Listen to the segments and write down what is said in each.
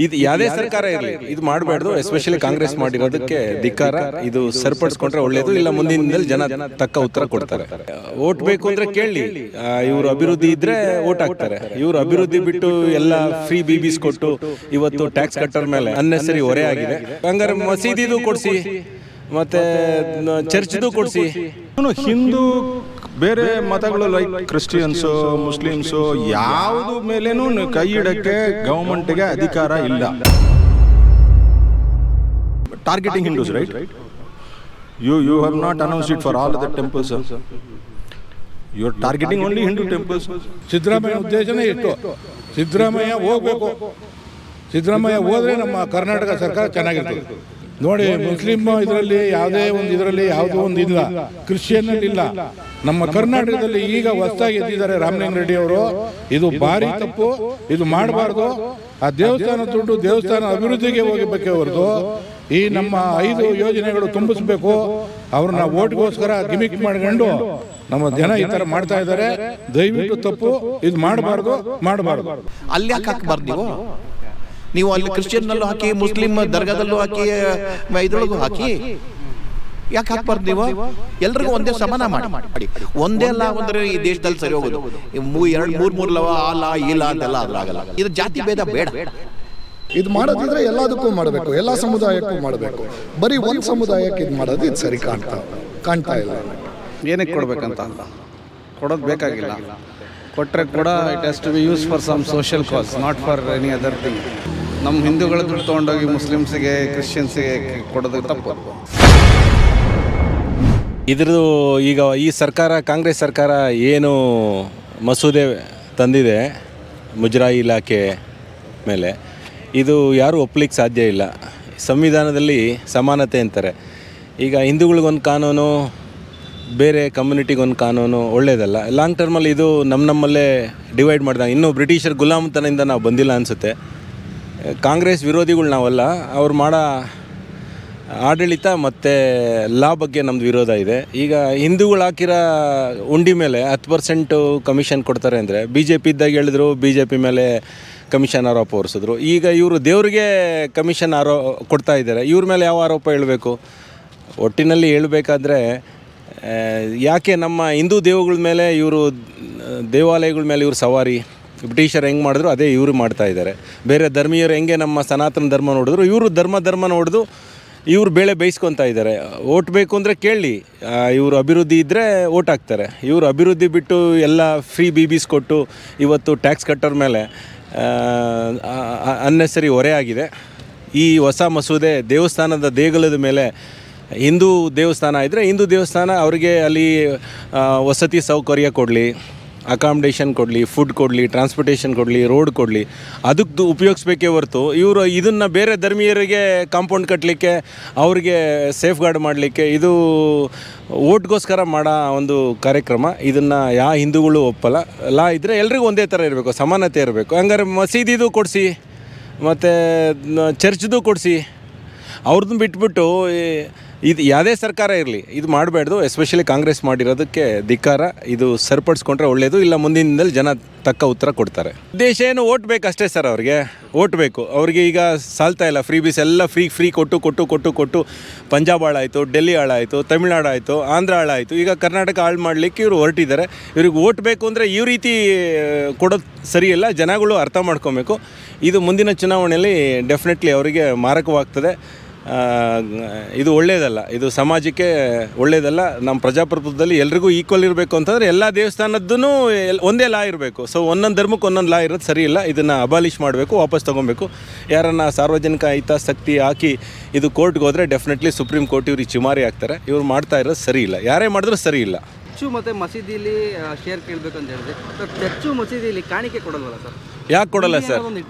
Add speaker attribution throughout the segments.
Speaker 1: ಇದು ಯಾವುದೇ ಸರ್ಕಾರ ಇರಲಿ ಇದು ಮಾಡಬಾರ್ದು. ಎಸ್ಪೆಷಲಿ ಕಾಂಗ್ರೆಸ್ ಮಾಡಿರೋದಕ್ಕೆ ಧಿಕ್ಕಾರ. ಇದು ಸರಿಪಡಿಸ್ಕೊಂಡ್ರೆ ಒಳ್ಳೇದು. ಇಲ್ಲ ಮುಂದಿನ ದಿನದಲ್ಲಿ ಜನ ತಕ್ಕ ಉತ್ತರ ಕೊಡ್ತಾರೆ. ವೋಟ್ ಬೇಕು ಅಂದ್ರೆ ಕೇಳಿ, ಇವರು ಅಭಿವೃದ್ಧಿ ಇದ್ರೆ ವೋಟ್ ಹಾಕ್ತಾರೆ. ಇವರು ಅಭಿವೃದ್ಧಿ ಬಿಟ್ಟು ಎಲ್ಲ ಫ್ರೀ ಬಿಬಿಸ್ ಕೊಟ್ಟು ಇವತ್ತು ಟ್ಯಾಕ್ಸ್ ಕಟ್ಟರ್ ಮೇಲೆ ಅನ್ನೆಸರಿ ಹೊರೆ ಆಗಿದೆ. ಹಂಗಾರೆ ಮಸೀದಿದು ಕೊಡಿಸಿ, ಮತ್ತೆ ಚರ್ಚ್ದು ಕೊಡಿಸಿ.
Speaker 2: ಹಿಂದೂ ಬೇರೆ ಮತಗಳು ಲೈಕ್ ಕ್ರಿಶ್ಚಿಯನ್ಸು ಮುಸ್ಲಿಮ್ಸು ಯಾವುದು ಮೇಲೇನೂ ಕೈ ಇಡಕ್ಕೆ ಗವರ್ಮೆಂಟ್ಗೆ ಅಧಿಕಾರ ಇಲ್ಲ. Targeting Hindus, right? You have not announced it for all the temples. You are targeting only Hindu temples.
Speaker 3: Siddaramaiah ಉದ್ದೇಶನೇ ಇತ್ತು. ಸಿದ್ದರಾಮಯ್ಯ ಹೋಗ್ಬೇಕು. ಸಿದ್ದರಾಮಯ್ಯ ಹೋದ್ರೆ ನಮ್ಮ ಕರ್ನಾಟಕ ಸರ್ಕಾರ ಚೆನ್ನಾಗಿರ್ತದೆ. ನೋಡಿ, ಮುಸ್ಲಿಂ ಇದರಲ್ಲಿ ಯಾವುದೇ ಒಂದು ಇದರಲ್ಲಿ ಯಾವುದೋ ಒಂದು ಇಲ್ಲ, ಕ್ರಿಶ್ಚಿಯನ್ನಲ್ಲಿ ಇಲ್ಲ. ನಮ್ಮ ಕರ್ನಾಟಕದಲ್ಲಿ ಈಗ ಹೊಸದಾಗಿ ಎದ್ದಿದ್ದಾರೆ ರಾಮಲಿಂಗ ರೆಡ್ಡಿ ಅವರು. ಇದು ಭಾರಿ ತಪ್ಪು, ಇದು ಮಾಡಬಾರ್ದು. ಆ ದೇವಸ್ಥಾನ ದುಡ್ಡು ದೇವಸ್ಥಾನ ಅಭಿವೃದ್ಧಿಗೆ ಹೋಗಬೇಕೇ ಹೊರತು ಈ ನಮ್ಮ 5 ಯೋಜನೆಗಳು ತುಂಬಿಸ್ಬೇಕು. ಅವ್ರನ್ನ ಓಟ್ಗೋಸ್ಕರ ಗಿಮಿಕ್ ಮಾಡ್ಕೊಂಡು ನಮ್ಮ ಜನ ಈ ತರ ಮಾಡ್ತಾ ಇದ್ದಾರೆ. ದಯವಿಟ್ಟು ತಪ್ಪು, ಇದು ಮಾಡಬಾರ್ದು.
Speaker 4: ಅಲ್ಲಿ ಯಾಕೆ ಹಾಕಬಾರ್ದು? ನೀವು ಅಲ್ಲಿ ಕ್ರಿಶ್ಚಿಯನ್ನಲ್ಲೂ ಹಾಕಿ, ಮುಸ್ಲಿಂ ದರ್ಗಾದಲ್ಲೂ ಹಾಕಿ, ಇದ್ರೊಳಗೂ ಹಾಕಿ. ಯಾಕೆ ಹಾಕ್ಬಾರ್ದು? ನೀವು ಎಲ್ರಿಗೂ ಒಂದೇ ಸಮಾನ ಮಾಡಿ. ಒಂದೇ ಅಲ್ಲ ಅಂದ್ರೆ ಈ ದೇಶದಲ್ಲಿ ಸರಿ ಹೋಗೋದು. 2-3 ಲವ ಆಲ ಇಲ್ಲ ಅಂತೆಲ್ಲ ಅದ್ರಾಗಲ್ಲ. ಇದು ಜಾತಿ ಭೇದ ಬೇಡ.
Speaker 5: ಇದು ಮಾಡೋದಿದ್ರೆ ಎಲ್ಲದಕ್ಕೂ ಮಾಡಬೇಕು, ಎಲ್ಲ ಸಮುದಾಯಕ್ಕೂ ಮಾಡಬೇಕು. ಬರೀ ಒಂದು ಸಮುದಾಯಕ್ಕೆ ಇದು ಮಾಡೋದು ಇದು ಸರಿ ಕಾಣ್ತಾ ಇಲ್ಲ.
Speaker 6: ಏನಕ್ಕೆ ಕೊಡ್ಬೇಕಂತ ಕೊಡೋದು ಬೇಕಾಗಿಲ್ಲ. ಕೊಟ್ಟರೆ ಕೂಡ it has to be use for some social cause, not for any other thing. ನಮ್ಮ ಹಿಂದೂಗಳ ದುಡ್ಡು ತೊಗೊಂಡೋಗಿ ಮುಸ್ಲಿಮ್ಸಿಗೆ ಕ್ರಿಶ್ಚಿಯನ್ಸಿಗೆ ಕೊಡೋದು ತಪ್ಪು.
Speaker 1: ಇದ್ರದ್ದು ಈಗ ಈ ಸರ್ಕಾರ, ಕಾಂಗ್ರೆಸ್ ಸರ್ಕಾರ ಏನು ಮಸೂದೆ ತಂದಿದೆ ಮುಜರಾಯಿ ಇಲಾಖೆ ಮೇಲೆ, ಇದು ಯಾರೂ ಒಪ್ಪಲಿಕ್ಕೆ ಸಾಧ್ಯ ಇಲ್ಲ. ಸಂವಿಧಾನದಲ್ಲಿ ಸಮಾನತೆ ಅಂತಾರೆ. ಈಗ ಹಿಂದೂಗಳಿಗೊಂದು ಕಾನೂನು, ಬೇರೆ ಕಮ್ಯುನಿಟಿಗೊಂದು ಕಾನೂನು ಒಳ್ಳೆಯದಲ್ಲ. ಲಾಂಗ್ ಟರ್ಮಲ್ಲಿ ಇದು ನಮ್ಮಲ್ಲೇ ಡಿವೈಡ್ ಮಾಡಿದಾಗ ಇನ್ನೂ ಬ್ರಿಟಿಷರ್ ಗುಲಾಮತನದಿಂದ ನಾವು ಬಂದಿಲ್ಲ ಅನಿಸುತ್ತೆ. ಕಾಂಗ್ರೆಸ್ ವಿರೋಧಿಗಳು ನಾವಲ್ಲ. ಅವ್ರು ಮಾಡೋ ಆಡಳಿತ ಮತ್ತು ಲಾ ಬಗ್ಗೆ ನಮ್ಮದು ವಿರೋಧ ಇದೆ. ಈಗ ಹಿಂದೂಗಳು ಹಾಕಿರೋ ಉಂಡಿ ಮೇಲೆ 10% ಕಮಿಷನ್ ಕೊಡ್ತಾರೆ ಅಂದರೆ BJP ಇದ್ದಾಗ ಹೇಳಿದ್ರು, BJP ಮೇಲೆ ಕಮಿಷನ್ ಆರೋಪ ಹೊರಿಸಿದ್ರು. ಈಗ ಇವರು ದೇವ್ರಿಗೆ ಕಮಿಷನ್ ಕೊಡ್ತಾ ಇದ್ದಾರೆ. ಇವ್ರ ಮೇಲೆ ಯಾವ ಆರೋಪ ಹೇಳಬೇಕು? ಒಟ್ಟಿನಲ್ಲಿ ಹೇಳಬೇಕಾದ್ರೆ ಯಾಕೆ ನಮ್ಮ ಹಿಂದೂ ದೇವಗಳ ಮೇಲೆ ಇವರು, ದೇವಾಲಯಗಳ ಮೇಲೆ ಇವರು ಸವಾರಿ, ಬ್ರಿಟಿಷರು ಹೆಂಗೆ ಮಾಡಿದ್ರು ಅದೇ ಇವರು ಮಾಡ್ತಾ ಇದ್ದಾರೆ. ಬೇರೆ ಧರ್ಮೀಯರು ಹೆಂಗೆ ನಮ್ಮ ಸನಾತನ ಧರ್ಮ ನೋಡಿದ್ರು, ಇವರು ಧರ್ಮ ನೋಡಿದು ಇವರು ಬೇಳೆ ಬೇಯಿಸ್ಕೊತಾ ಇದ್ದಾರೆ. ಓಟ್ ಬೇಕು ಅಂದರೆ ಕೇಳಿ, ಇವರು ಅಭಿವೃದ್ಧಿ ಇದ್ದರೆ ಓಟ್ ಹಾಕ್ತಾರೆ. ಇವರು ಅಭಿವೃದ್ಧಿ ಬಿಟ್ಟು ಎಲ್ಲ ಫ್ರೀ ಬಿಬಿಸ್ ಕೊಟ್ಟು ಇವತ್ತು ಟ್ಯಾಕ್ಸ್ ಕಟ್ಟರ್ ಮೇಲೆ ಅನ್ನೆಸರಿ ಹೊರೆ ಆಗಿದೆ. ಈ ಹೊಸ ಮಸೂದೆ ದೇವಸ್ಥಾನದ ದೇಗುಲದ ಮೇಲೆ, ಹಿಂದೂ ದೇವಸ್ಥಾನ ಇದ್ದರೆ ಹಿಂದೂ ದೇವಸ್ಥಾನ ಅವರಿಗೆ ಅಲ್ಲಿ ವಸತಿ ಸೌಕರ್ಯ ಕೊಡಲಿ, ಅಕಾಮಿಡೇಷನ್ ಕೊಡಲಿ, ಫುಡ್ ಕೊಡಲಿ, ಟ್ರಾನ್ಸ್ಪೋರ್ಟೇಷನ್ ಕೊಡಲಿ, ರೋಡ್ ಕೊಡಲಿ, ಅದಕ್ಕೆ ಉಪಯೋಗಿಸ್ಬೇಕೇ ಹೊರತು ಇವರು ಇದನ್ನು ಬೇರೆ ಧರ್ಮೀಯರಿಗೆ ಕಾಂಪೌಂಡ್ ಕಟ್ಟಲಿಕ್ಕೆ, ಅವ್ರಿಗೆ ಸೇಫ್ ಗಾರ್ಡ್ ಮಾಡಲಿಕ್ಕೆ, ಇದು ಓಟ್ಗೋಸ್ಕರ ಮಾಡೋ ಒಂದು ಕಾರ್ಯಕ್ರಮ. ಇದನ್ನು ಯಾವ ಹಿಂದೂಗಳು ಒಪ್ಪಲ್ಲ. ಲಾ ಇದ್ದರೆ ಎಲ್ರಿಗೂ ಒಂದೇ ಥರ ಇರಬೇಕು, ಸಮಾನತೆ ಇರಬೇಕು. ಹಂಗಾರೆ ಮಸೀದಿದು ಕೊಡಿಸಿ, ಮತ್ತು ಚರ್ಚ್ದು ಕೊಡಿಸಿ. ಅವ್ರದ್ದು ಬಿಟ್ಬಿಟ್ಟು ಇದು ಯಾವುದೇ ಸರ್ಕಾರ ಇರಲಿ ಇದು ಮಾಡಬಾರ್ದು. ಎಸ್ಪೆಷಲಿ ಕಾಂಗ್ರೆಸ್ ಮಾಡಿರೋದಕ್ಕೆ ಧಿಕ್ಕಾರ. ಇದು ಸರಿಪಡಿಸ್ಕೊಂಡ್ರೆ ಒಳ್ಳೆಯದು. ಇಲ್ಲ ಮುಂದಿನ ದಿನದಲ್ಲಿ ಜನ ತಕ್ಕ ಉತ್ತರ ಕೊಡ್ತಾರೆ. ಉದ್ದೇಶ ಏನು? ಓಟ್ ಬೇಕು ಅಷ್ಟೇ ಸರ್. ಅವ್ರಿಗೆ ಓಟ್ ಬೇಕು. ಅವ್ರಿಗೆ ಈಗ ಸಾಲ್ತಾ ಇಲ್ಲ. ಫ್ರೀ ಬೀಸ್ ಎಲ್ಲ ಫ್ರೀ ಕೊಟ್ಟು ಪಂಜಾಬ್ ಹಾಳಾಯಿತು, ಡೆಲ್ಲಿ ಹಾಳಾಯಿತು, ತಮಿಳ್ನಾಡು ಆಯಿತು, ಆಂಧ್ರ ಹಾಳಾಯಿತು. ಈಗ ಕರ್ನಾಟಕ ಹಾಳು ಮಾಡಲಿಕ್ಕೆ ಇವರು ಹೊರಟಿದ್ದಾರೆ. ಇವ್ರಿಗೆ ಓಟ್ ಬೇಕು ಅಂದರೆ ಈ ರೀತಿ ಕೊಡೋದು ಸರಿಯಿಲ್ಲ. ಜನಗಳು ಅರ್ಥ ಮಾಡ್ಕೊಬೇಕು. ಇದು ಮುಂದಿನ ಚುನಾವಣೆಯಲ್ಲಿ ಡೆಫಿನೆಟ್ಲಿ ಅವರಿಗೆ ಮಾರಕವಾಗ್ತದೆ. ಇದು ಒಳ್ಳೆಯದಲ್ಲ, ಇದು ಸಮಾಜಕ್ಕೆ ಒಳ್ಳೆಯದಲ್ಲ. ನಮ್ಮ ಪ್ರಜಾಪ್ರಭುತ್ವದಲ್ಲಿ ಎಲ್ರಿಗೂ ಈಕ್ವಲ್ ಇರಬೇಕು ಅಂತಂದರೆ ಎಲ್ಲ ದೇವಸ್ಥಾನದ್ದೂ ಒಂದೇ ಲಾ ಇರಬೇಕು. ಸೊ ಒಂದೊಂದು ಧರ್ಮಕ್ಕೆ ಒಂದೊಂದು ಲಾ ಇರೋದು ಸರಿ ಇಲ್ಲ. ಇದನ್ನು ಅಬಾಲಿಷ್ ಮಾಡಬೇಕು, ವಾಪಸ್ ತೊಗೊಬೇಕು. ಯಾರನ್ನು ಸಾರ್ವಜನಿಕ ಹಿತಾಸಕ್ತಿ ಹಾಕಿ ಇದು ಕೋರ್ಟ್ಗೆ ಹೋದರೆ ಡೆಫಿನೆಟ್ಲಿ ಸುಪ್ರೀಂ ಕೋರ್ಟ್ ಇವ್ರಿಗೆ ಚಿಮಾರಿ ಆಗ್ತಾರೆ. ಇವ್ರು ಮಾಡ್ತಾ ಇರೋದು ಸರಿ ಇಲ್ಲ. ಯಾರೇ ಮಾಡಿದ್ರೂ ಸರಿ ಇಲ್ಲ.
Speaker 7: ಚರ್ಚು ಮತ್ತು ಮಸೀದಿಲಿ ಶೇರ್ ಕೇಳಬೇಕು ಅಂತ ಹೇಳಿದ್ರೆ, ಚರ್ಚು ಮಸೀದಿಲಿ ಕಾಣಿಕೆ ಕೊಡಲ್ವಲ್ಲ ಸರ್?
Speaker 1: ಯಾಕೆ ಕೊಡಲ್ಲ ಸರ್?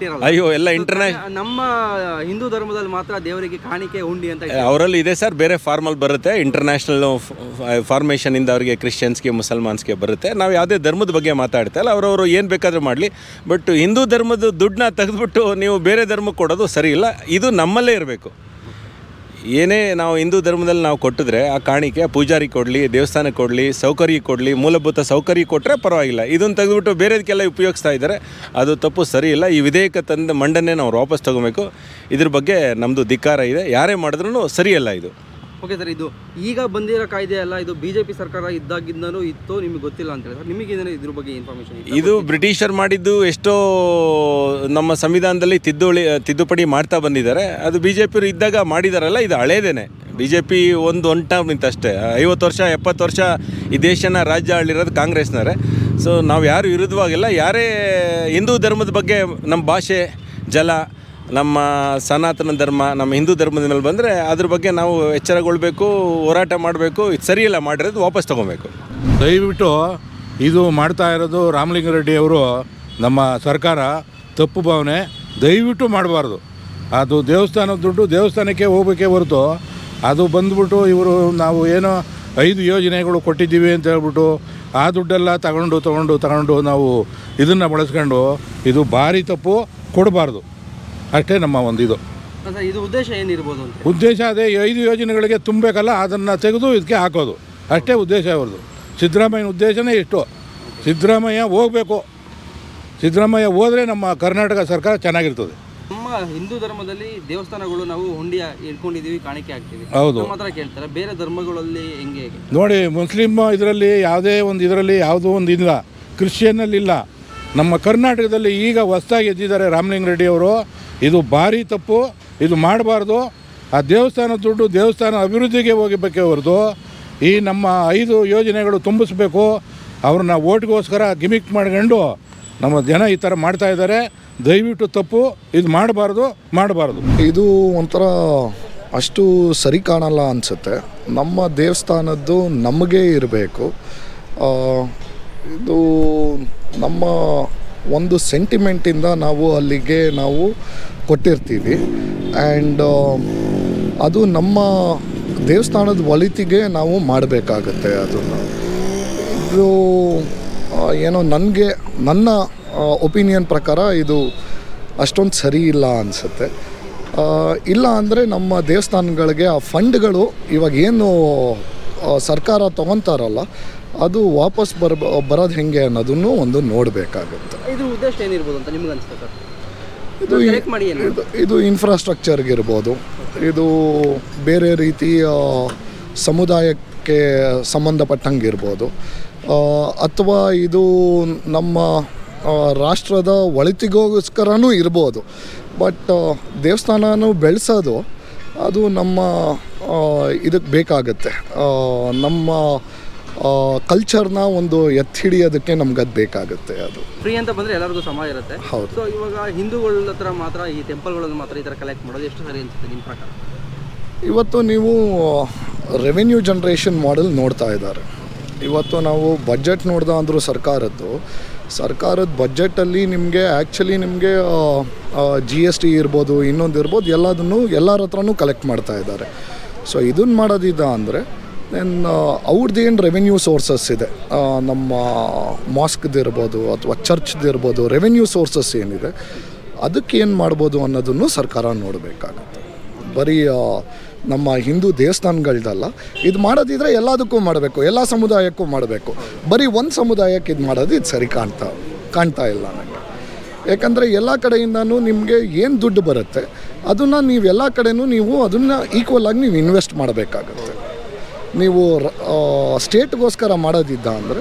Speaker 1: ಅಯ್ಯೋ, ಎಲ್ಲ
Speaker 7: ನಮ್ಮ ಹಿಂದೂ ಧರ್ಮದಲ್ಲಿ ಮಾತ್ರ ದೇವರಿಗೆ ಕಾಣಿಕೆ ಉಂಡಿ ಅಂತ
Speaker 1: ಅವರಲ್ಲಿ ಇದೆ ಸರ್. ಬೇರೆ ಫಾರ್ಮಲ್ ಬರುತ್ತೆ, ಇಂಟರ್ನ್ಯಾಷನಲ್ ಫಾರ್ಮೇಷನಿಂದ ಅವರಿಗೆ ಕ್ರಿಶ್ಚಿಯನ್ಸ್ಗೆ ಮುಸಲ್ಮಾನ್ಸ್ಗೆ ಬರುತ್ತೆ. ನಾವು ಯಾವುದೇ ಧರ್ಮದ ಬಗ್ಗೆ ಮಾತಾಡ್ತಾ ಇಲ್ಲ. ಅವರವರು ಏನು ಬೇಕಾದರೂ ಮಾಡಲಿ. ಬಟ್ ಹಿಂದೂ ಧರ್ಮದ ದುಡ್ಡನ್ನ ತೆಗೆದುಬಿಟ್ಟು ನೀವು ಬೇರೆ ಧರ್ಮಕ್ಕೆ ಕೊಡೋದು ಸರಿ ಇಲ್ಲ. ಇದು ನಮ್ಮಲ್ಲೇ ಇರಬೇಕು. ಏನೇ ನಾವು ಹಿಂದೂ ಧರ್ಮದಲ್ಲಿ ನಾವು ಕೊಟ್ಟಿದ್ರೆ ಆ ಕಾಣಿಕೆ ಪೂಜಾರಿ ಕೊಡಲಿ, ದೇವಸ್ಥಾನಕ್ಕೆ ಕೊಡಲಿ, ಸೌಕರ್ಯ ಕೊಡಲಿ, ಮೂಲಭೂತ ಸೌಕರ್ಯ ಕೊಟ್ಟರೆ ಪರವಾಗಿಲ್ಲ. ಇದನ್ನು ತೆಗೆದುಬಿಟ್ಟು ಬೇರೆದಕ್ಕೆಲ್ಲ ಉಪಯೋಗಿಸ್ತಾ ಇದ್ದಾರೆ, ಅದು ತಪ್ಪು, ಸರಿ ಇಲ್ಲ. ಈ ವಿಧೇಯಕ ತಂದ ಮಂಡನೆ ನಾವು ವಾಪಸ್ ತೊಗೊಬೇಕು. ಇದ್ರ ಬಗ್ಗೆ ನಮ್ಮದು ಧಿಕ್ಕಾರ ಇದೆ. ಯಾರೇ ಮಾಡಿದ್ರೂ ಸರಿಯಲ್ಲ ಇದು.
Speaker 7: ಓಕೆ ಸರ್, ಇದು ಈಗ ಬಂದಿರೋ ಕಾಯ್ದೆ ಅಲ್ಲ, ಇದು BJP ಸರ್ಕಾರ ಇದ್ದಾಗಿಂದನೂ ಇತ್ತು, ನಿಮಗೆ ಗೊತ್ತಿಲ್ಲ ಅಂತ ಹೇಳಿ ಸರ್. ನಿಮಗೇನೇನು ಇದ್ರ ಬಗ್ಗೆ ಇನ್ಫಾರ್ಮೇಷನ್? ಇದು
Speaker 1: ಬ್ರಿಟಿಷರು ಮಾಡಿದ್ದು ಎಷ್ಟೋ ನಮ್ಮ ಸಂವಿಧಾನದಲ್ಲಿ ತಿದ್ದುಪಡಿ ಮಾಡ್ತಾ ಬಂದಿದ್ದಾರೆ. ಅದು BJP ಇದ್ದಾಗ ಮಾಡಿದಾರಲ್ಲ, ಇದು ಹಳೇದೇನೆ. BJP ಒನ್ ಟರ್ಮ್ ನಿಂತಷ್ಟೇ. 50 ವರ್ಷ 70 ವರ್ಷ ಈ ದೇಶನ ರಾಜ್ಯ ಆಳಿರೋದು ಕಾಂಗ್ರೆಸ್ನವರೇ. ಸೊ ನಾವು ಯಾರು ವಿರುದ್ಧವಾಗಿಲ್ಲ. ಯಾರೇ ಹಿಂದೂ ಧರ್ಮದ ಬಗ್ಗೆ, ನಮ್ಮ ಭಾಷೆ, ಜಲ, ನಮ್ಮ ಸನಾತನ ಧರ್ಮ, ನಮ್ಮ ಹಿಂದೂ ಧರ್ಮದ ಮೇಲೆ ಬಂದರೆ ಅದ್ರ ಬಗ್ಗೆ ನಾವು ಎಚ್ಚರಗೊಳ್ಬೇಕು, ಹೋರಾಟ ಮಾಡಬೇಕು. ಇದು ಸರಿಯಿಲ್ಲ, ಮಾಡಿರೋದು ವಾಪಸ್ ತೊಗೊಬೇಕು.
Speaker 3: ದಯವಿಟ್ಟು ಇದು ಮಾಡ್ತಾ ಇರೋದು ರಾಮಲಿಂಗಾರೆಡ್ಡಿ ಅವರು, ನಮ್ಮ ಸರ್ಕಾರ ತಪ್ಪು ಭಾವನೆ ದಯವಿಟ್ಟು ಮಾಡಬಾರ್ದು. ಅದು ದೇವಸ್ಥಾನದ ದುಡ್ಡು ದೇವಸ್ಥಾನಕ್ಕೆ ಹೋಗಬೇಕೇ ಹೊರತು ಅದು ಬಂದ್ಬಿಟ್ಟು ಇವರು ನಾವು ಏನೋ 5 ಯೋಜನೆಗಳು ಕೊಟ್ಟಿದ್ದೀವಿ ಅಂತ ಹೇಳ್ಬಿಟ್ಟು ಆ ದುಡ್ಡೆಲ್ಲ ತಗೊಂಡು ನಾವು ಇದನ್ನು ಬಳಸ್ಕೊಂಡು ಇದು ಭಾರಿ ತಪ್ಪು, ಕೊಡಬಾರ್ದು. ಅಷ್ಟೇ ನಮ್ಮ ಒಂದು ಇದು
Speaker 7: ಉದ್ದೇಶ ಏನಿರ್ಬೋದು ಅಂತ.
Speaker 3: ಉದ್ದೇಶ ಅದೇ 5 ಯೋಜನೆಗಳಿಗೆ ತುಂಬಬೇಕಲ್ಲ, ಅದನ್ನು ತೆಗೆದು ಇದಕ್ಕೆ ಹಾಕೋದು ಅಷ್ಟೇ ಉದ್ದೇಶ ಅವ್ರದ್ದು. ಸಿದ್ದರಾಮಯ್ಯನ ಉದ್ದೇಶನೇ ಇಷ್ಟು. ಸಿದ್ದರಾಮಯ್ಯ ಹೋಗಬೇಕು. ಸಿದ್ದರಾಮಯ್ಯ ಹೋದರೆ ನಮ್ಮ ಕರ್ನಾಟಕ ಸರ್ಕಾರ ಚೆನ್ನಾಗಿರ್ತದೆ.
Speaker 7: ನಮ್ಮ ಹಿಂದೂ ಧರ್ಮದಲ್ಲಿ ದೇವಸ್ಥಾನಗಳು ನಾವು ಹುಂಡಿ ಇಟ್ಕೊಂಡಿದ್ದೀವಿ, ಕಾಣಿಕೆ ಹಾಕ್ತೀವಿ.
Speaker 3: ಹೌದು.
Speaker 7: ಮಾತ್ರ ಕೇಳ್ತಾರೆ, ಬೇರೆ ಧರ್ಮಗಳಲ್ಲಿ ಹೆಂಗೆ?
Speaker 3: ನೋಡಿ, ಮುಸ್ಲಿಮ್ ಇದರಲ್ಲಿ ಯಾವುದೇ ಒಂದು ಇದರಲ್ಲಿ ಯಾವುದೋ ಒಂದು ಇಲ್ಲ, ಕ್ರಿಶ್ಚಿಯನ್ನಲ್ಲಿಲ್ಲ. ನಮ್ಮ ಕರ್ನಾಟಕದಲ್ಲಿ ಈಗ ಹೊಸದಾಗಿ ಎದ್ದಿದ್ದಾರೆ ರಾಮಲಿಂಗಾರೆಡ್ಡಿ ಅವರು. ಇದು ಭಾರಿ ತಪ್ಪು, ಇದು ಮಾಡಬಾರ್ದು. ಆ ದೇವಸ್ಥಾನದ ದುಡ್ಡು ದೇವಸ್ಥಾನ ಅಭಿವೃದ್ಧಿಗೆ ಹೋಗಬೇಕೇ ಹೊರತು ಈ ನಮ್ಮ 5 ಯೋಜನೆಗಳು ತುಂಬಿಸ್ಬೇಕು. ಅವ್ರನ್ನ ಓಟ್ಗೋಸ್ಕರ ಗಿಮಿಕ್ ಮಾಡ್ಕೊಂಡು ನಮ್ಮ ಜನ ಈ ಥರ ಮಾಡ್ತಾ ಇದ್ದಾರೆ. ದಯವಿಟ್ಟು ತಪ್ಪು, ಇದು ಮಾಡಬಾರ್ದು.
Speaker 5: ಇದು ಒಂಥರ ಅಷ್ಟು ಸರಿ ಕಾಣಲ್ಲ ಅನಿಸುತ್ತೆ. ನಮ್ಮ ದೇವಸ್ಥಾನದ್ದು ನಮಗೆ ಇರಬೇಕು. ಇದು ನಮ್ಮ ಒಂದು ಸೆಂಟಿಮೆಂಟಿಂದ ನಾವು ಅಲ್ಲಿಗೆ ನಾವು ಕೊಟ್ಟಿರ್ತೀವಿ. ಆ್ಯಂಡ್ ಅದು ನಮ್ಮ ದೇವಸ್ಥಾನದ ಒಳಿತಿಗೆ ನಾವು ಮಾಡಬೇಕಾಗತ್ತೆ. ಅದನ್ನು ಇದು ಏನೋ ನನ್ನ ಒಪಿನಿಯನ್ ಪ್ರಕಾರ ಇದು ಅಷ್ಟೊಂದು ಸರಿ ಇಲ್ಲ ಅನಿಸುತ್ತೆ. ಇಲ್ಲ ಅಂದರೆ ನಮ್ಮ ದೇವಸ್ಥಾನಗಳಿಗೆ ಆ ಫಂಡ್ಗಳು ಇವಾಗ ಏನು ಸರ್ಕಾರ ತೊಗೊತಾರಲ್ಲ, ಅದು ವಾಪಸ್ ಬರೋದು ಹೆಂಗೆ ಅನ್ನೋದನ್ನು ಒಂದು ನೋಡಬೇಕಾಗುತ್ತೆ.
Speaker 7: ಇದು ಉದ್ದೇಶ ಏನಿರ್ಬೋದು ಅಂತ ನಿಮ್ಗೆ ಅನಿಸುತ್ತೆ?
Speaker 5: ಇದು ಇನ್ಫ್ರಾಸ್ಟ್ರಕ್ಚರ್ಗಿರ್ಬೋದು, ಇದು ಬೇರೆ ರೀತಿಯ ಸಮುದಾಯಕ್ಕೆ ಸಂಬಂಧಪಟ್ಟಂಗೆ ಇರ್ಬೋದು, ಅಥವಾ ಇದು ನಮ್ಮ ರಾಷ್ಟ್ರದ ಒಳಿತಿಗೋಸ್ಕರನೂ ಇರ್ಬೋದು. ಬಟ್ ದೇವಸ್ಥಾನನೂ ಬೆಳೆಸೋದು ಅದು ನಮ್ಮ ಇದಕ್ಕೆ ಬೇಕಾಗುತ್ತೆ. ನಮ್ಮ ಕಲ್ಚರ್ನ ಒಂದು ಎತ್ತಿ ಹಿಡಿಯೋದಕ್ಕೆ ನಮ್ಗೆ ಅದು ಬೇಕಾಗುತ್ತೆ. ಅದು
Speaker 7: ಫ್ರೀ ಅಂತ ಬಂದರೆ ಎಲ್ಲರಿಗೂ ಸಮ ಇರುತ್ತೆ.
Speaker 5: ಹೌದು.
Speaker 7: ಸೊ ಇವಾಗ ಹಿಂದೂಗಳ ಹತ್ರ ಮಾತ್ರ, ಈ ಟೆಂಪಲ್ಗಳಲ್ಲಿ ಮಾತ್ರ ಈ ಥರ ಕಲೆಕ್ಟ್ ಮಾಡೋದು ಎಷ್ಟು ಸರಿ ಅನಿಸುತ್ತೆ ನಿಮ್ಮ ಪ್ರಕಾರ? ಇವತ್ತು
Speaker 5: ನೀವು ರೆವೆನ್ಯೂ ಜನ್ರೇಷನ್ ಮಾಡೆಲ್ ನೋಡ್ತಾ ಇದ್ದಾರೆ. ಇವತ್ತು ನಾವು ಬಜೆಟ್ ನೋಡ್ದ ಅಂದರೂ ಸರ್ಕಾರದ ಬಜೆಟಲ್ಲಿ ನಿಮಗೆ ಆ್ಯಕ್ಚುಲಿ ನಿಮಗೆ GST ಇರ್ಬೋದು, ಇನ್ನೊಂದು ಇರ್ಬೋದು, ಎಲ್ಲರ ಹತ್ರನೂ ಕಲೆಕ್ಟ್ ಮಾಡ್ತಾ ಇದ್ದಾರೆ. ಸೊ ಇದನ್ನು ಮಾಡೋದಿದ್ದ ಅಂದರೆ ದೆನ್ ಅವ್ರದ್ದು ಏನು ರೆವೆನ್ಯೂ ಸೋರ್ಸಸ್ ಇದೆ, ನಮ್ಮ ಮಾಸ್ಕ್ದು ಇರ್ಬೋದು ಅಥವಾ ಚರ್ಚ್ದು ಇರ್ಬೋದು, ರೆವೆನ್ಯೂ ಸೋರ್ಸಸ್ ಏನಿದೆ ಅದಕ್ಕೆ ಏನು ಮಾಡ್ಬೋದು ಅನ್ನೋದನ್ನು ಸರ್ಕಾರ ನೋಡಬೇಕಾಗುತ್ತೆ. ಬರೀ ನಮ್ಮ ಹಿಂದೂ ದೇವಸ್ಥಾನಗಳದಲ್ಲ, ಇದು ಮಾಡೋದಿದ್ರೆ ಎಲ್ಲದಕ್ಕೂ ಮಾಡಬೇಕು, ಎಲ್ಲ ಸಮುದಾಯಕ್ಕೂ ಮಾಡಬೇಕು. ಬರೀ ಒಂದು ಸಮುದಾಯಕ್ಕೆ ಇದು ಮಾಡೋದು ಇದು ಸರಿ ಕಾಣ್ತಾ ಇಲ್ಲ ನನಗೆ. ಯಾಕಂದರೆ ಎಲ್ಲ ಕಡೆಯಿಂದನೂ ನಿಮಗೆ ಏನು ದುಡ್ಡು ಬರುತ್ತೆ ಅದನ್ನು ನೀವು ಎಲ್ಲ ಕಡೆಯೂ ನೀವು ಅದನ್ನು ಈಕ್ವಲ್ ಆಗಿ ನೀವು ಇನ್ವೆಸ್ಟ್ ಮಾಡಬೇಕಾಗುತ್ತೆ. ನೀವು ಸ್ಟೇಟ್ಗೋಸ್ಕರ ಮಾಡೋದಿದ್ದ ಅಂದರೆ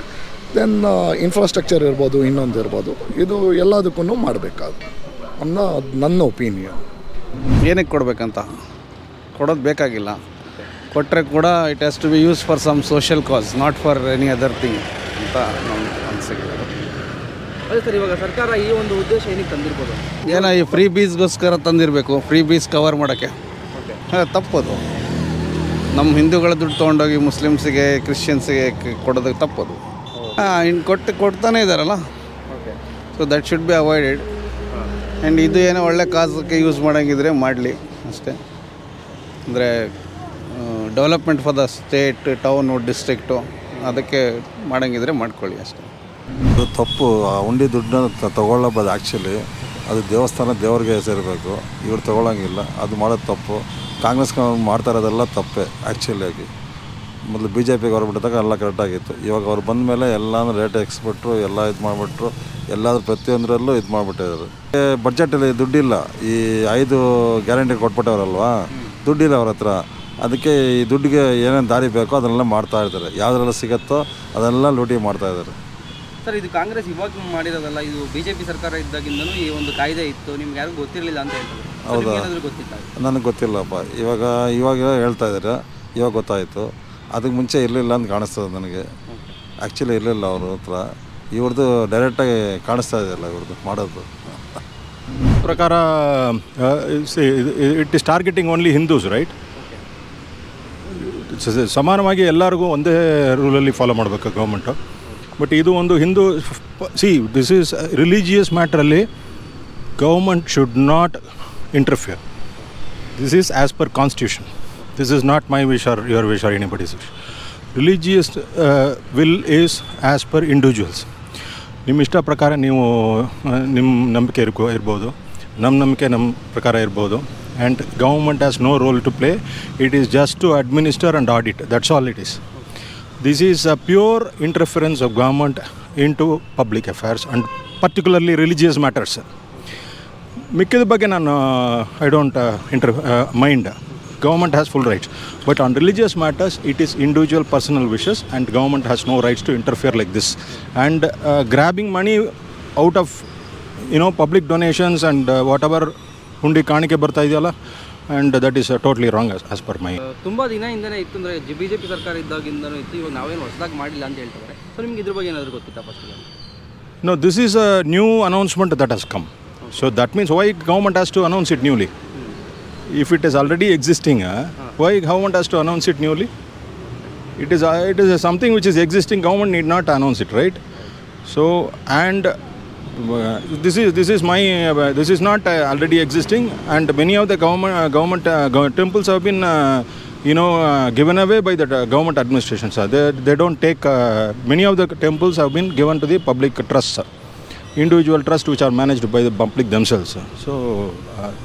Speaker 5: ದೆನ್ ಇನ್ಫ್ರಾಸ್ಟ್ರಕ್ಚರ್ ಇರ್ಬೋದು, ಇನ್ನೊಂದು ಇರ್ಬೋದು, ಇದು ಎಲ್ಲದಕ್ಕೂ ಮಾಡಬೇಕಾಗುತ್ತೆ ಅನ್ನೋ ನನ್ನ ಒಪಿನಿಯನ್.
Speaker 6: ಏನಕ್ಕೆ ಕೊಡಬೇಕಂತ ಕೊಡೋದು ಬೇಕಾಗಿಲ್ಲ. ಕೊಟ್ಟರೆ ಕೂಡ it has to be use for some social cause, not for any other thing ಅಂತ ನಮ್ಮ ಅನಿಸಿಕೆ.
Speaker 7: ಅದೇ ಸರ್, ಇವಾಗ ಸರ್ಕಾರ ಈ ಒಂದು ಉದ್ದೇಶ ಏನಕ್ಕೆ ತಂದಿರ್ಬೋದು?
Speaker 6: ಏನೋ ಈ ಫ್ರೀ ಬೀಸ್ಗೋಸ್ಕರ ತಂದಿರಬೇಕು, ಫ್ರೀ ಬೀಸ್ ಕವರ್ ಮಾಡೋಕ್ಕೆ. ತಪ್ಪದು. ನಮ್ಮ ಹಿಂದೂಗಳ ದುಡ್ಡು ತೊಗೊಂಡೋಗಿ ಮುಸ್ಲಿಮ್ಸಿಗೆ, ಕ್ರಿಶ್ಚಿಯನ್ಸಿಗೆ ಕೊಡೋದಕ್ಕೆ ತಪ್ಪದು. ಇನ್ನು ಕೊಡ್ತಾನೆ ಇದ್ದಾರಲ್ಲ, so that should be avoided. And ಇದು ಏನೋ ಒಳ್ಳೆ ಕಾಸಕ್ಕೆ ಯೂಸ್ ಮಾಡೋಂಗಿದ್ರೆ ಮಾಡಲಿ ಅಷ್ಟೇ. ಅಂದರೆ development for the state, town, district, ಅದಕ್ಕೆ ಮಾಡೋಂಗಿದ್ರೆ ಮಾಡ್ಕೊಳ್ಳಿ ಅಷ್ಟೇ.
Speaker 2: ಅದು ತಪ್ಪು. ಆ ಉಂಡಿ ದುಡ್ಡನ್ನು ತೊಗೊಳ್ಳಬೋದು. ಆ್ಯಕ್ಚುಲಿ ಅದು ದೇವಸ್ಥಾನ ದೇವ್ರಿಗೆ ಸೇರಬೇಕು, ಇವ್ರು ತೊಗೊಳಂಗಿಲ್ಲ. ಅದು ಮಾಡೋದು ತಪ್ಪು. ಕಾಂಗ್ರೆಸ್ ಮಾಡ್ತಾ ಇರೋದೆಲ್ಲ ತಪ್ಪೆ ಆ್ಯಕ್ಚುಲಿಯಾಗಿ. ಮೊದಲು ಬಿ ಜೆ ಪಿಗೆ ಅವ್ರು ಬಿಟ್ಟಿದ್ದಾಗ ಎಲ್ಲ ಕರೆಕ್ಟಾಗಿತ್ತು. ಇವಾಗ ಅವ್ರು ಬಂದ ಮೇಲೆ ಎಲ್ಲನೂ ರೇಟ್ ಎಕ್ಸ್ಬಿಟ್ರು, ಎಲ್ಲ ಇದು ಮಾಡಿಬಿಟ್ರು, ಎಲ್ಲಾದ್ರೂ ಪ್ರತಿಯೊಂದರಲ್ಲೂ ಇದು ಮಾಡಿಬಿಟ್ಟಿದ್ದಾರೆ. ಬಡ್ಜೆಟಲ್ಲಿ ದುಡ್ಡಿಲ್ಲ. ಈ 5 ಗ್ಯಾರಂಟಿ ಕೊಟ್ಬಿಟ್ಟವ್ರಲ್ವಾ, ದುಡ್ಡಿಲ್ಲ ಅವ್ರ ಹತ್ರ. ಅದಕ್ಕೆ ಈ ದುಡ್ಡಿಗೆ ಏನೇನು ದಾರಿ ಬೇಕೋ ಅದನ್ನೆಲ್ಲ ಮಾಡ್ತಾ ಇದ್ದಾರೆ. ಯಾವುದೆಲ್ಲ ಸಿಗುತ್ತೋ ಅದೆಲ್ಲ ಲೂಟಿ ಮಾಡ್ತಾ ಇದ್ದಾರೆ.
Speaker 7: ಸರ್, ಇದು ಕಾಂಗ್ರೆಸ್ ಇವಾಗ ಮಾಡಿರೋದಲ್ಲ, ಇದು BJP ಸರ್ಕಾರ ಇದ್ದಾಗಿಂದನೂ ಈ ಒಂದು ಕಾಯ್ದೆ ಇತ್ತು, ನಿಮ್ಗೆ ಯಾರಿಗೂ ಗೊತ್ತಿರಲಿಲ್ಲ ಅಂತ ಹೇಳ್ತಾರೆ.
Speaker 2: ಹೌದಾ?
Speaker 7: ಗೊತ್ತಿಲ್ಲ,
Speaker 2: ನನಗೆ ಗೊತ್ತಿಲ್ಲಪ್ಪ. ಇವಾಗ ಹೇಳ್ತಾ ಇದ್ದಾರೆ, ಇವಾಗ ಗೊತ್ತಾಯಿತು. ಅದಕ್ಕೆ ಮುಂಚೆ ಇರಲಿಲ್ಲ ಅಂತ ಕಾಣಿಸ್ತದೆ ನನಗೆ. ಆ್ಯಕ್ಚುಲಿ ಇರಲಿಲ್ಲ ಅವ್ರ ಹತ್ರ. ಇವ್ರದ್ದು ಡೈರೆಕ್ಟಾಗಿ ಕಾಣಿಸ್ತಾ ಇದೆಯಲ್ಲ ಇವ್ರದ್ದು ಮಾಡೋದು
Speaker 3: ಪ್ರಕಾರ. It is targeting only Hindus, right? ಸಮಾನವಾಗಿ ಎಲ್ಲರಿಗೂ ಒಂದೇ ರೂಲಲ್ಲಿ ಫಾಲೋ ಮಾಡಬೇಕು ಗೌರ್ಮೆಂಟು. ಬಟ್ ಇದು ಒಂದು ಹಿಂದೂ ದಿಸ್ ಈಸ್ ರಿಲಿಜಿಯಸ್ ಮ್ಯಾಟ್ರಲ್ಲಿ government should not interfere. This is as per constitution. This is not my wish or your wish or anybody's wish. Religious will is as per individuals. ನಿಮ್ಮ ಇಷ್ಟ ಪ್ರಕಾರ ನೀವು ನಿಮ್ಮ ನಂಬಿಕೆ ಇರ್ಬೋದು, ನಮ್ಮ ನಂಬಿಕೆ ನಮ್ಮ ಪ್ರಕಾರ ಇರ್ಬೋದು. And government has no role to play. It is just to administer and audit. That's all it is. This is a pure interference of government into public affairs and particularly religious matters. ಮಿಕ್ಕಿದ ಬಗ್ಗೆ ನಾನು I don't mind. Government has full rights, but on religious matters it is individual personal wishes, and government has no rights to interfere like this. And grabbing money out of public donations and whatever hundi kaanike barta ideyalla, and that is totally wrong as per my.
Speaker 7: ತುಂಬಾ ದಿನದಿಂದನೇ ಇತ್ತು ಅಂದ್ರೆ BJP ಸರ್ಕಾರ ಇದ್ದಾಗಿಂದನೂ ಇತ್ತು. ಇವಾಗ ನಾವೇನು ಹೊಸದಾಗಿ ಮಾಡಿಲ್ಲ ಅಂತ ಹೇಳ್ತಾರೆ. ಸೊ ನಿಮ್ಗೆ ಇದ್ರ ಬಗ್ಗೆ ಏನಾದರೂ ಗೊತ್ತಿತ್ತಾ first?
Speaker 3: No, this is a new announcement that has come. So that means why government has to announce it newly? If it is already existing, why government has to announce it newly? It is something which is existing. Government need not announce it, right? So, and this is not already existing, and many of the government temples have been given away by the government administration. So they don't take. Many of the temples have been given to the public trusts, individual trusts which are managed by the public themselves. So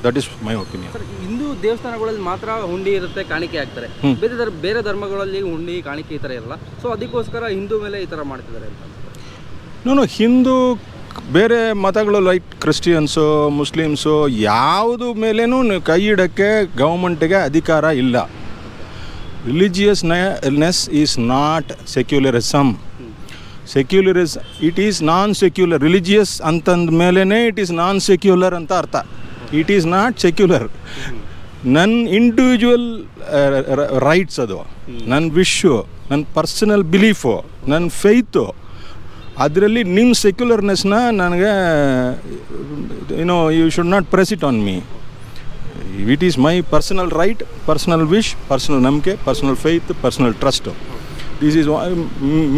Speaker 3: that is my opinion.
Speaker 7: Sir, Hindu ದೇವಸ್ಥಾನಗಳಲ್ಲಿ ಮಾತ್ರ ಹುಂಡಿ ಇರುತ್ತೆ, ಕಾಣಿಕೆ ಹಾಕ್ತಾರೆ. ಬೇರೆ ಧರ್ಮಗಳಲ್ಲಿ ಹುಂಡಿ ಕಾಣಿಕೆ ಈ ಥರ ಇರಲ್ಲ. ಸೊ ಅದಕ್ಕೋಸ್ಕರ ಹಿಂದೂ ಮೇಲೆ ಈ ಥರ ಮಾಡ್ತಿದ್ದಾರೆ ಅಂತ.
Speaker 3: ನೋ ಹಿಂದೂ ಬೇರೆ ಮತಗಳು ಲೈಕ್ ಕ್ರಿಶ್ಚಿಯನ್ಸು, ಮುಸ್ಲಿಮ್ಸು ಯಾವುದು ಮೇಲೇನೂ ಕೈ ಇಡೋಕ್ಕೆ ಗೌರ್ಮೆಂಟಿಗೆ ಅಧಿಕಾರ ಇಲ್ಲ. Religiousness is not secularism. Secularism it is non secular. Religious ಅಂತಂದ ಮೇಲೇ ಇಟ್ ಈಸ್ ನಾನ್ ಸೆಕ್ಯುಲರ್ ಅಂತ ಅರ್ಥ. It is not secular. ನನ್ನ ಇಂಡಿವಿಜುವಲ್ ರೈಟ್ಸ್ ಅದು, ನನ್ನ ವಿಶ್ಶು, ನನ್ನ ಪರ್ಸನಲ್ ಬಿಲೀಫು, ನನ್ನ ಫೇಯ್ತು. ಅದರಲ್ಲಿ ನಿಮ್ಮ ಸೆಕ್ಯುಲರ್ನೆಸ್ನ ನನಗೆ you should not press it on me. It is my personal right, personal wish, personal ನಂಬಿಕೆ, personal faith, personal trust. This is why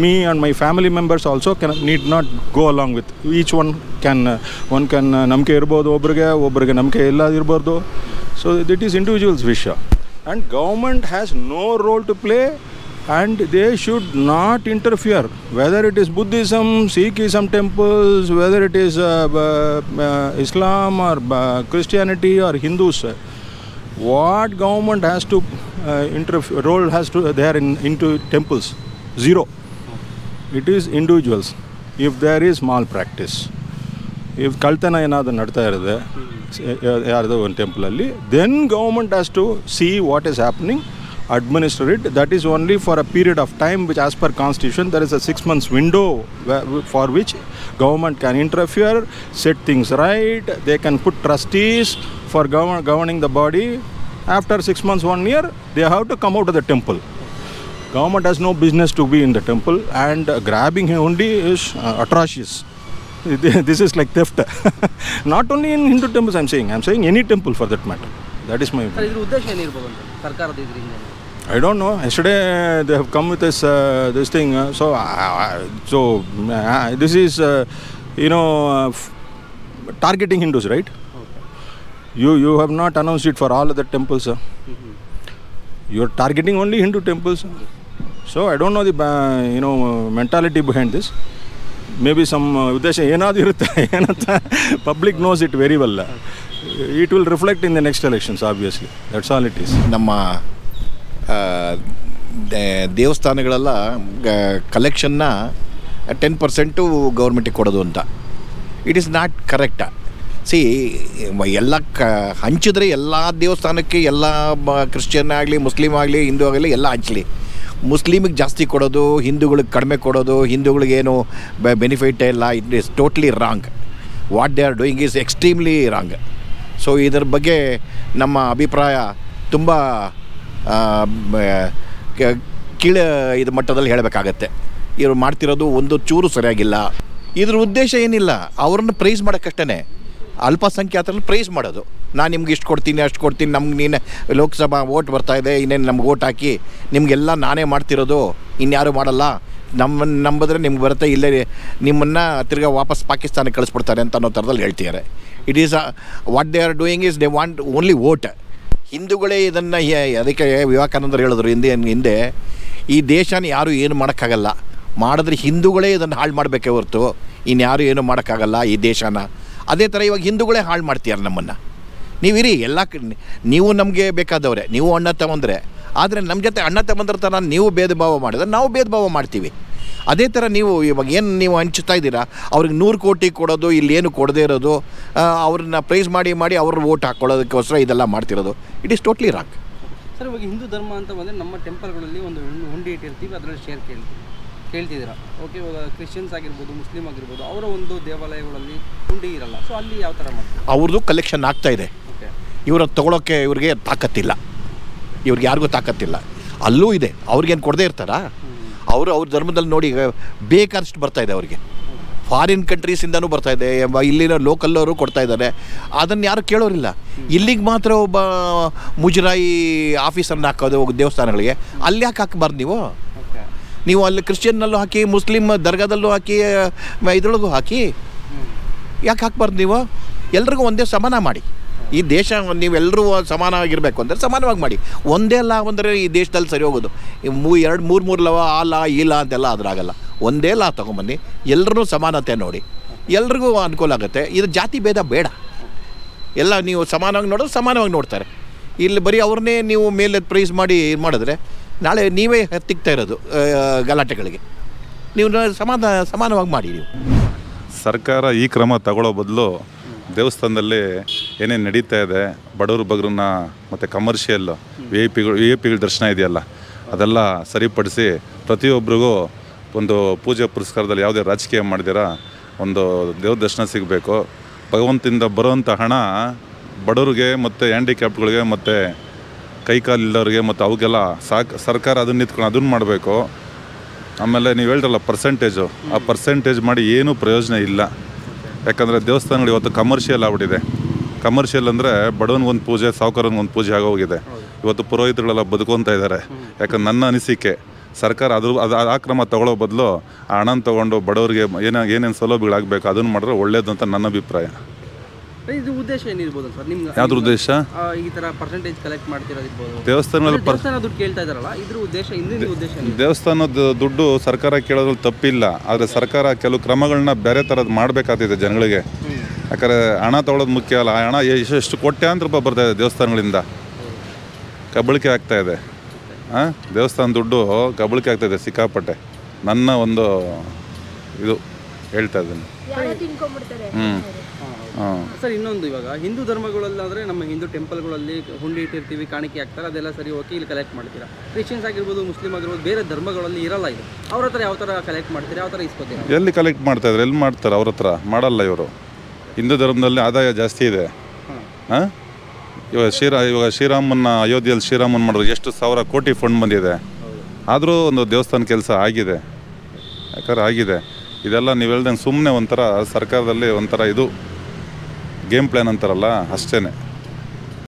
Speaker 3: me and my family members also need not go along with. Each one can ನಂಬಿಕೆ ಇರ್ಬೋದು, ಒಬ್ರಿಗೆ ನಂಬಿಕೆ ಇಲ್ಲ ಇರ್ಬೋದು. So that is individual's wish. And government has no role to play, and they should not interfere. Whether it is Buddhism, Sikhism temples, whether it is Islam or Christianity or Hindus, what government has to role has to there into temples? Zero. It is individuals. If there is malpractice, if ಕಳ್ತನ ಏನಾದರೂ ನಡ್ತಾ ಇರೋದೆ ಯಾರ್ದೋ ಒಂದು ಟೆಂಪಲಲ್ಲಿ, then government has to see what is happening, administer it. That is only for a period of time which, as per constitution, there is a 6 months window for which government can interfere, set things right. They can put trustees for governing the body. After 6 months, 1 year, they have to come out of the temple. Government has no business to be in the temple, and grabbing hundi is atrocious. This is like theft. Not only in Hindu temples, I'm saying any temple for that matter. That is my opinion.
Speaker 7: ಇದ್ರ ಉದ್ದೇಶ ಏನಿರ್ಬೋದು ಅಂತ ಸರ್ಕಾರದ ಇದರಿಂದ?
Speaker 3: I don't know. Yesterday they have come with this thing. This is targeting Hindus, right? You have not announced it for all other temples. You are targeting only Hindu temples. So I don't know the mentality behind this. Maybe some ಉದ್ದೇಶ ಏನಾದರೂ ಇರುತ್ತೆ ಏನಂತ public knows it very well.
Speaker 2: It will reflect in the next elections, obviously. That's all it is.
Speaker 4: ನಮ್ಮ ದೇವಸ್ಥಾನಗಳೆಲ್ಲ ಕಲೆಕ್ಷನ್ನ 10% ಗೌರ್ಮೆಂಟಿಗೆ ಕೊಡೋದು ಅಂತ. It is not correct. ಎಲ್ಲ ಹಂಚಿದ್ರೆ ಎಲ್ಲ ದೇವಸ್ಥಾನಕ್ಕೆ ಎಲ್ಲ ಕ್ರಿಶ್ಚಿಯನ್ ಆಗಲಿ ಮುಸ್ಲಿಮ್ ಆಗಲಿ ಹಿಂದೂ ಆಗಲಿ ಎಲ್ಲ ಹಂಚಲಿ. ಮುಸ್ಲಿಮಿಗೆ ಜಾಸ್ತಿ ಕೊಡೋದು, ಹಿಂದೂಗಳಿಗೆ ಕಡಿಮೆ ಕೊಡೋದು, ಹಿಂದೂಗಳಿಗೇನು ಬೆನಿಫಿಟ್ ಇಲ್ಲ. It is totally wrong. What they are doing is extremely wrong. So ಇದರ ಬಗ್ಗೆ ನಮ್ಮ ಅಭಿಪ್ರಾಯ ತುಂಬ ಕೀಳ ಇದು ಮಟ್ಟದಲ್ಲಿ ಹೇಳಬೇಕಾಗತ್ತೆ. ಇವರು ಮಾಡ್ತಿರೋದು ಒಂದು ಚೂರು ಸರಿಯಾಗಿಲ್ಲ. ಇದ್ರ ಉದ್ದೇಶ ಏನಿಲ್ಲ, ಅವ್ರನ್ನ ಪ್ರೈಸ್ ಮಾಡೋಕ್ಕಷ್ಟೇ. ಅಲ್ಪಸಂಖ್ಯಾತರನ್ನ ಪ್ರೈಸ್ ಮಾಡೋದು. ನಾನು ನಿಮ್ಗೆ ಇಷ್ಟು ಕೊಡ್ತೀನಿ ಅಷ್ಟು ಕೊಡ್ತೀನಿ, ನಮ್ಗೆ ನೀನು ಲೋಕಸಭಾ ಓಟ್ ಬರ್ತಾಯಿದೆ, ಇನ್ನೇನು ನಮ್ಗೆ ಓಟ್ ಹಾಕಿ ನಿಮಗೆಲ್ಲ ನಾನೇ ಮಾಡ್ತಿರೋದು, ಇನ್ಯಾರು ಮಾಡಲ್ಲ, ನಮ್ಮನ್ನು ನಂಬಿದ್ರೆ ನಿಮ್ಗೆ ಬರುತ್ತೆ, ಇಲ್ಲೇ ನಿಮ್ಮನ್ನು ತಿರ್ಗಾ ವಾಪಸ್ ಪಾಕಿಸ್ತಾನಕ್ಕೆ ಕಳಿಸ್ಬಿಡ್ತಾರೆ ಅಂತ ಅನ್ನೋ ಥರದಲ್ಲಿ ಹೇಳ್ತಿದ್ದಾರೆ. It is what they are doing is they want only vote. ಹಿಂದೂಗಳೇ ಇದನ್ನು ಅದಕ್ಕೆ ವಿವೇಕಾನಂದರು ಹೇಳಿದ್ರು ಹಿಂದೆ ಈ ದೇಶನ ಯಾರೂ ಏನು ಮಾಡೋಕ್ಕಾಗಲ್ಲ, ಮಾಡಿದ್ರೆ ಹಿಂದೂಗಳೇ ಇದನ್ನು ಹಾಳು ಮಾಡಬೇಕೇ ಹೊರತು ಇನ್ಯಾರು ಏನು ಮಾಡೋಕ್ಕಾಗಲ್ಲ ಈ ದೇಶನ. ಅದೇ ಥರ ಇವಾಗ ಹಿಂದೂಗಳೇ ಹಾಳು ಮಾಡ್ತೀಯಾರ ನಮ್ಮನ್ನು. ನೀವಿರಿ ಎಲ್ಲ ನೀವು ನಮಗೆ ಬೇಕಾದವ್ರೆ, ನೀವು ಅಣ್ಣ ತಗೊಂಡ್ರೆ. ಆದರೆ ನಮ್ಮ ಜೊತೆ ಅಣ್ಣ ತಗೊಂಡ್ರ ಥರ ನೀವು ಭೇದ ಭಾವ ಮಾಡಿದ್ರೆ ನಾವು ಭೇದ ಭಾವ ಮಾಡ್ತೀವಿ. ಅದೇ ಥರ ನೀವು ಇವಾಗ ಏನು ನೀವು ಹಂಚ್ತಾ ಇದ್ದೀರಾ, ಅವ್ರಿಗೆ 100 ಕೋಟಿ ಕೊಡೋದು, ಇಲ್ಲೇನು ಕೊಡದೇ ಇರೋದು, ಅವ್ರನ್ನ ಪ್ರೈಸ್ ಮಾಡಿ ಅವ್ರ ಓಟ್ ಹಾಕ್ಕೊಳ್ಳೋದಕ್ಕೋಸ್ಕರ ಇದೆಲ್ಲ ಮಾಡ್ತಿರೋದು. It is totally wrong.
Speaker 7: Sir, ಇವಾಗ ಹಿಂದೂ ಧರ್ಮ ಅಂತ ಬಂದರೆ ನಮ್ಮ ಟೆಂಪಲ್ಗಳಲ್ಲಿ ಒಂದು ಹುಂಡಿ ಇಟ್ಟಿರ್ತೀವಿ, ಅದರಲ್ಲಿ ಶೇರ್ ಕೇಳ್ತಿದ್ದೀರಾ. ಓಕೆ, ಇವಾಗ ಕ್ರಿಶ್ಚಿಯನ್ಸ್ ಆಗಿರ್ಬೋದು, ಮುಸ್ಲಿಮ್ ಆಗಿರ್ಬೋದು, ಅವರ ಒಂದು ದೇವಾಲಯಗಳಲ್ಲಿ ಹುಂಡಿ ಇರಲ್ಲ. ಸೊ ಅಲ್ಲಿ ಯಾವ ಥರ ಮಾಡ್ತಾರೆ?
Speaker 4: ಅವ್ರದ್ದು ಕಲೆಕ್ಷನ್ ಆಗ್ತಾ ಇದೆ.
Speaker 7: ಓಕೆ,
Speaker 4: ಇವರು ತೊಗೊಳೋಕ್ಕೆ ಇವ್ರಿಗೆ ತಾಕತ್ತಿಲ್ಲ, ಇವ್ರಿಗೆ ಯಾರಿಗೂ ತಾಕತ್ತಿಲ್ಲ. ಅಲ್ಲೂ ಇದೆ, ಅವ್ರಿಗೇನು ಕೊಡದೇ ಇರ್ತಾರಾ? ಅವ್ರ ಧರ್ಮದಲ್ಲಿ ನೋಡಿ ಬೇಕಾದಷ್ಟು ಬರ್ತಾಯಿದೆ ಅವ್ರಿಗೆ. ಫಾರಿನ್ ಕಂಟ್ರೀಸಿಂದನೂ ಬರ್ತಾಯಿದೆ, ಇಲ್ಲಿನ ಲೋಕಲ್ಲವರು ಕೊಡ್ತಾಯಿದ್ದಾರೆ. ಅದನ್ನು ಯಾರು ಕೇಳೋರಿಲ್ಲ. ಇಲ್ಲಿಗೆ ಮಾತ್ರ ಒಬ್ಬ ಮುಜರಾಯಿ ಆಫೀಸರ್ನ ಹಾಕೋದು ದೇವಸ್ಥಾನಗಳಿಗೆ. ಅಲ್ಲಿ ಯಾಕೆ ಹಾಕಬಾರ್ದು ನೀವು ಅಲ್ಲಿ ಕ್ರಿಶ್ಚಿಯನ್ನಲ್ಲೂ ಹಾಕಿ, ಮುಸ್ಲಿಮ್ ದರ್ಗಾದಲ್ಲೂ ಹಾಕಿ, ಇದ್ರೊಳಗೂ ಹಾಕಿ. ಯಾಕೆ ಹಾಕ್ಬಾರ್ದು ನೀವು? ಎಲ್ರಿಗೂ ಒಂದೇ ಸಮಾನ ಮಾಡಿ. ಈ ದೇಶ ನೀವೆಲ್ಲರೂ ಸಮಾನವಾಗಿರಬೇಕು ಅಂದರೆ ಸಮಾನವಾಗಿ ಮಾಡಿ. ಒಂದೇ ಲಾ ಅಂದರೆ ಈ ದೇಶದಲ್ಲಿ ಸರಿ ಹೋಗೋದು. 2-3 ಲವ ಆ ಲಾ ಈ ಲಾ ಅಂತೆಲ್ಲ ಅದ್ರಾಗಲ್ಲ. ಒಂದೇ ಲಾ ತೊಗೊಂಬನ್ನಿ, ಎಲ್ಲರೂ ಸಮಾನತೆ ನೋಡಿ, ಎಲ್ರಿಗೂ ಅನುಕೂಲ ಆಗುತ್ತೆ. ಇದು ಜಾತಿ ಭೇದ ಬೇಡ. ಎಲ್ಲ ನೀವು ಸಮಾನವಾಗಿ ನೋಡೋದು ಸಮಾನವಾಗಿ ನೋಡ್ತಾರೆ. ಇಲ್ಲಿ ಬರೀ ಅವ್ರನ್ನೇ ನೀವು ಮೇಲೆ ಪ್ರೈಸ್ ಮಾಡಿ ಮಾಡಿದ್ರೆ ನಾಳೆ ನೀವೇ ಹತ್ತಿಕ್ತಾ ಇರೋದು ಗಲಾಟೆಗಳಿಗೆ. ನೀವು ಸಮಾನವಾಗಿ ಮಾಡಿ. ನೀವು
Speaker 8: ಸರ್ಕಾರ ಈ ಕ್ರಮ ತಗೊಳ್ಳೋ ಬದಲು ದೇವಸ್ಥಾನದಲ್ಲಿ ಏನೇನು ನಡೀತಾ ಇದೆ, ಬಡವರು ಬಗ್ರನ್ನ ಮತ್ತು ಕಮರ್ಷಿಯಲ್ ವಿ ಐ ಪಿಗಳ ದರ್ಶನ ಇದೆಯಲ್ಲ, ಅದೆಲ್ಲ ಸರಿಪಡಿಸಿ ಪ್ರತಿಯೊಬ್ಬರಿಗೂ ಒಂದು ಪೂಜೆ ಪುರಸ್ಕಾರದಲ್ಲಿ ಯಾವುದೇ ರಾಜಕೀಯ ಮಾಡಿದಿರ ಒಂದು ದೇವ್ರ ದರ್ಶನ ಸಿಗಬೇಕು. ಭಗವಂತನಿಂದ ಬರೋವಂಥ ಹಣ ಬಡವ್ರಿಗೆ ಮತ್ತು ಹ್ಯಾಂಡಿಕ್ಯಾಪ್ಗಳಿಗೆ ಮತ್ತು ಕೈಕಾಲಿಲ್ಲವ್ರಿಗೆ ಮತ್ತು ಅವಕ್ಕೆಲ್ಲ ಸರ್ಕಾರ ಅದನ್ನು ನಿಂತ್ಕೊಂಡು ಅದನ್ನು ಮಾಡಬೇಕು. ಆಮೇಲೆ ನೀವು ಹೇಳಿದ್ರಲ್ಲ ಪರ್ಸೆಂಟೇಜು, ಆ ಪರ್ಸೆಂಟೇಜ್ ಮಾಡಿ ಏನೂ ಪ್ರಯೋಜನ ಇಲ್ಲ. ಯಾಕಂದರೆ ದೇವಸ್ಥಾನಗಳು ಇವತ್ತು ಕಮರ್ಷಿಯಲ್ ಆಗ್ಬಿಟ್ಟಿದೆ. ಕಮರ್ಷಿಯಲ್ ಅಂದರೆ ಬಡವನಿಗೊಂದು ಪೂಜೆ, ಸಾವುಕಾರನಿಗೊಂದು ಪೂಜೆ ಆಗೋಗಿದೆ. ಇವತ್ತು ಪುರೋಹಿತರುಗಳೆಲ್ಲ ಬದುಕೊತಾ ಇದ್ದಾರೆ. ಯಾಕಂದ್ರೆ ನನ್ನ ಅನಿಸಿಕೆ ಸರ್ಕಾರ ಆ ಕ್ರಮ ತಗೊಳ್ಳೋ ಬದಲು ಆ ಹಣ ತೊಗೊಂಡು ಬಡವರಿಗೆ ಏನೇನು ಸೌಲಭ್ಯಗಳಾಗಬೇಕು ಅದನ್ನು ಮಾಡಿದ್ರೆ ಒಳ್ಳೇದು ಅಂತ ನನ್ನ ಅಭಿಪ್ರಾಯ.
Speaker 7: ಇದು ಉದ್ದೇಶ ಏನಿರ್ಬೋದು ಸರ್ ನಿಮ್ಗೆ?
Speaker 8: ಯಾವ್ದ್ರ ಉದ್ದೇಶ?
Speaker 7: ಈ ಥರ ಪರ್ಸೆಂಟೇಜ್ ಕಲೆಕ್ಟ್ ಮಾಡ್ತಿರೋದಿರ್ಬೋದು.
Speaker 8: ದೇವಸ್ಥಾನದಲ್ಲಿ
Speaker 7: ದುಡ್ಡು ಕೇಳ್ತಾ ಇದ್ದಾರಲ್ಲ, ಇದ್ರ ಉದ್ದೇಶ, ಹಿಂದಿನ ಉದ್ದೇಶ?
Speaker 8: ದೇವಸ್ಥಾನದ ದುಡ್ಡು ಸರ್ಕಾರ ಕೇಳೋದ್ರಲ್ಲಿ ತಪ್ಪಿಲ್ಲ. ಆದರೆ ಸರ್ಕಾರ ಕೆಲವು ಕ್ರಮಗಳನ್ನ ಬೇರೆ ಥರದ್ದು ಮಾಡಬೇಕಾಗ್ತಿದೆ ಜನಗಳಿಗೆ. ಯಾಕಂದರೆ ಹಣ ತೊಗೊಳೋದು ಮುಖ್ಯ ಅಲ್ಲ. ಹಣ ಎಷ್ಟು ಕೋಟ್ಯಾಂತರ ರೂಪಾಯಿ ಬರ್ತಾಯಿದೆ ದೇವಸ್ಥಾನಗಳಿಂದ, ಕಬಳಿಕೆ ಆಗ್ತಾಯಿದೆ. ದೇವಸ್ಥಾನ ದುಡ್ಡು ಕಬಳಿಕೆ ಆಗ್ತಾಯಿದೆ ಸಿಕ್ಕಾಪಟ್ಟೆ. ನನ್ನ ಒಂದು ಇದು ಹೇಳ್ತಾ ಇದ್ದೀನಿ.
Speaker 7: ಸರ್, ಇನ್ನೊಂದು, ಇವಾಗ ಹಿಂದೂ ಧರ್ಮಗಳಲ್ಲಾದರೆ ನಮ್ಮ ಹಿಂದೂ ಟೆಂಪಲ್ಗಳಲ್ಲಿ ಹುಂಡಿ ಇಟ್ಟಿರ್ತೀವಿ, ಕಾಣಿಕೆ ಹಾಕ್ತಾರೆ, ಅದೆಲ್ಲ ಸರಿ, ಓಕೆ, ಇಲ್ಲಿ ಕಲೆಕ್ಟ್ ಮಾಡ್ತೀರಾ. ಕ್ರಿಶ್ಚಿಯನ್ಸ್ ಆಗಿರ್ಬೋದು, ಮುಸ್ಲಿಮ್ ಆಗಿರ್ಬೋದು, ಬೇರೆ ಧರ್ಮಗಳಲ್ಲಿ ಇರಲ್ಲ ಇದು. ಅವ್ರ ಹತ್ರ ಯಾವ ಥರ ಕಲೆಕ್ಟ್ ಮಾಡ್ತೀರಾ, ಯಾವ ಥರ ಇಸ್ಕೊತೀರಾ?
Speaker 8: ಎಲ್ಲಿ ಕಲೆಕ್ಟ್ ಮಾಡ್ತಾಯಿದ್ರು? ಎಲ್ಲಿ ಮಾಡ್ತಾರೆ? ಅವ್ರ ಹತ್ರ ಮಾಡಲ್ಲ ಇವರು. ಹಿಂದೂ ಧರ್ಮದಲ್ಲಿ ಆದಾಯ ಜಾಸ್ತಿ ಇದೆ. ಇವಾಗ ಶ್ರೀರಾಮನ್ನ ಅಯೋಧ್ಯೆಯಲ್ಲಿ ಶ್ರೀರಾಮನ್ ಮಾಡಿದ್ರು ಎಷ್ಟು 1000 ಕೋಟಿ ಫಂಡ್ ಬಂದಿದೆ. ಆದರೂ ಒಂದು ದೇವಸ್ಥಾನ ಕೆಲಸ ಆಗಿದೆ. ಯಾಕಂದ್ರೆ ಆಗಿದೆ. ಇದೆಲ್ಲ ನೀವು ಹೇಳ್ದಂಗೆ ಸುಮ್ಮನೆ ಒಂಥರ ಸರ್ಕಾರದಲ್ಲಿ ಒಂಥರ ಇದು ಗೇಮ್ ಪ್ಲ್ಯಾನ್ ಅಂತಾರಲ್ಲ, ಅಷ್ಟೇ.